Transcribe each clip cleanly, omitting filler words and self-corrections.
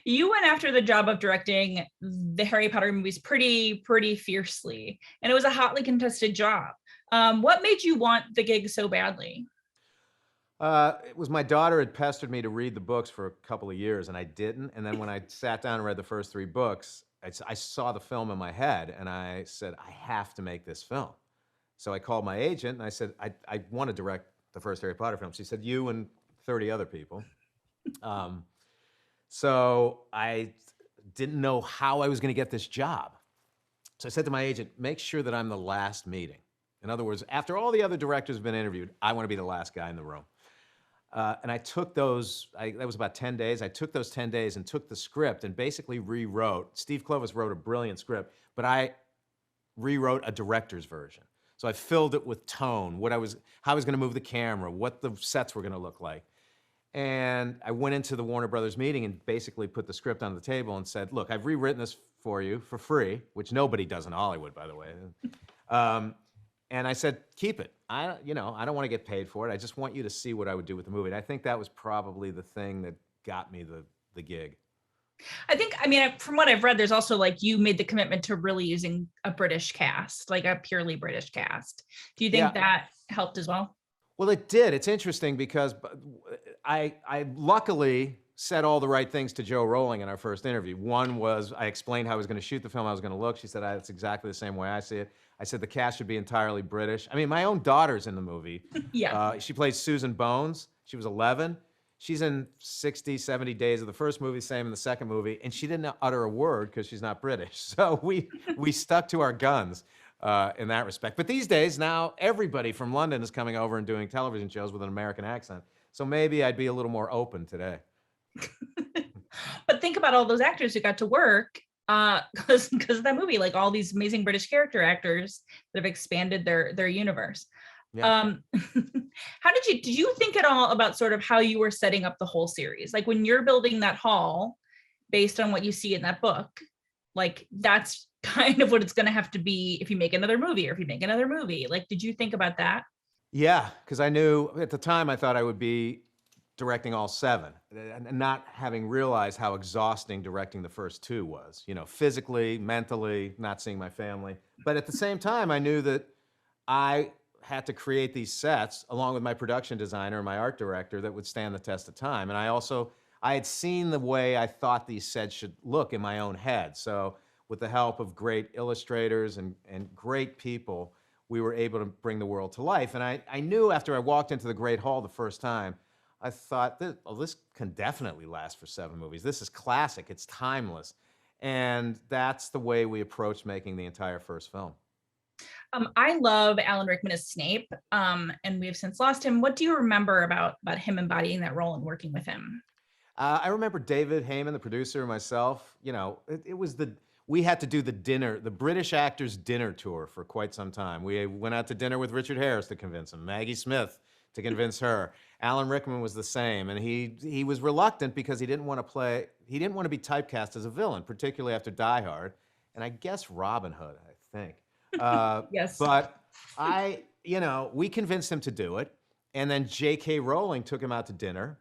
You went after the job of directing the Harry Potter movies pretty fiercely, and it was a hotly contested job. What made you want the gig so badly? It was my daughter had pestered me to read the books for a couple of years, and I didn't. And then when I sat down and read the first three books, I saw the film in my head, and I said, I have to make this film. So I called my agent, and I said, I want to direct the first Harry Potter film. She said, you and 30 other people. Um, so I didn't know how I was going to get this job. So I said to my agent, make sure that I'm the last meeting. In other words, after all the other directors have been interviewed, I want to be the last guy in the room. And I took that was about 10 days. I took those 10 days and took the script and basically rewrote. Steve Kloves wrote a brilliant script, but I rewrote a director's version. So I filled it with tone, how I was going to move the camera, what the sets were going to look like. And I went into the Warner Brothers meeting and basically put the script on the table and said, look, I've rewritten this for you for free, which nobody does in Hollywood, by the way. And I said, keep it. I don't want to get paid for it. I just want you to see what I would do with the movie. And I think that was probably the thing that got me the gig. I mean, from what I've read, there's also like you made the commitment to really using a British cast, like a purely British cast. Do you think that helped as well? Well, it did. It's interesting because I luckily said all the right things to Joe Rowling in our first interview. One was I explained how I was going to shoot the film, how I was going to look. She said, that's exactly the same way I see it. I said the cast should be entirely British. I mean, my own daughter's in the movie. Yeah. She plays Susan Bones. She was 11. She's in 60, 70 days of the first movie, same in the second movie, and she didn't utter a word because she's not British. So we stuck to our guns in that respect. But these days, now everybody from London is coming over and doing television shows with an American accent. So maybe I'd be a little more open today. But think about all those actors who got to work because of that movie, like all these amazing British character actors that have expanded their universe. Yeah. Did you think at all about sort of how you were setting up the whole series? Like when you're building that hall based on what you see in that book, like that's kind of what it's going to have to be if you make another movie or if you make another movie. Like, did you think about that? Yeah, because I knew at the time I thought I would be directing all 7, and not having realized how exhausting directing the first 2 was, physically, mentally, not seeing my family. But at the same time, I knew that I had to create these sets along with my production designer and my art director that would stand the test of time. And I had seen the way I thought these sets should look in my own head. So with the help of great illustrators and great people, we were able to bring the world to life. And I knew after I walked into the Great Hall the first time, I thought, this can definitely last for 7 movies. This is classic. It's timeless. And that's the way we approached making the entire first film. I love Alan Rickman as Snape, and we have since lost him. What do you remember about him embodying that role and working with him? I remember David Heyman, the producer, and myself. We had to do the British actors' dinner tour for quite some time. We went out to dinner with Richard Harris to convince him, Maggie Smith to convince her. Alan Rickman was the same, and he was reluctant because he didn't want to be typecast as a villain, particularly after Die Hard, and I guess Robin Hood, I think. Yes. But we convinced him to do it, and then J.K. Rowling took him out to dinner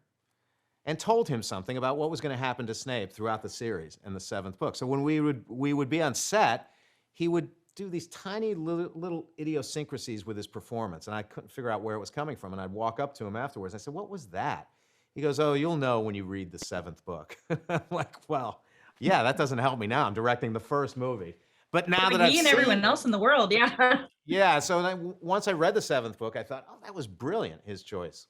and told him something about what was going to happen to Snape throughout the series in the 7th book. So when we would be on set, he would do these tiny little idiosyncrasies with his performance, and I couldn't figure out where it was coming from. And I'd walk up to him afterwards. I said, "What was that?" He goes, "Oh, you'll know when you read the 7th book." I'm like, "Well, yeah, that doesn't help me now. I'm directing the first movie." But now that I've seen everyone else in the world, yeah. Yeah. So once I read the 7th book, I thought, "Oh, that was brilliant. His choice."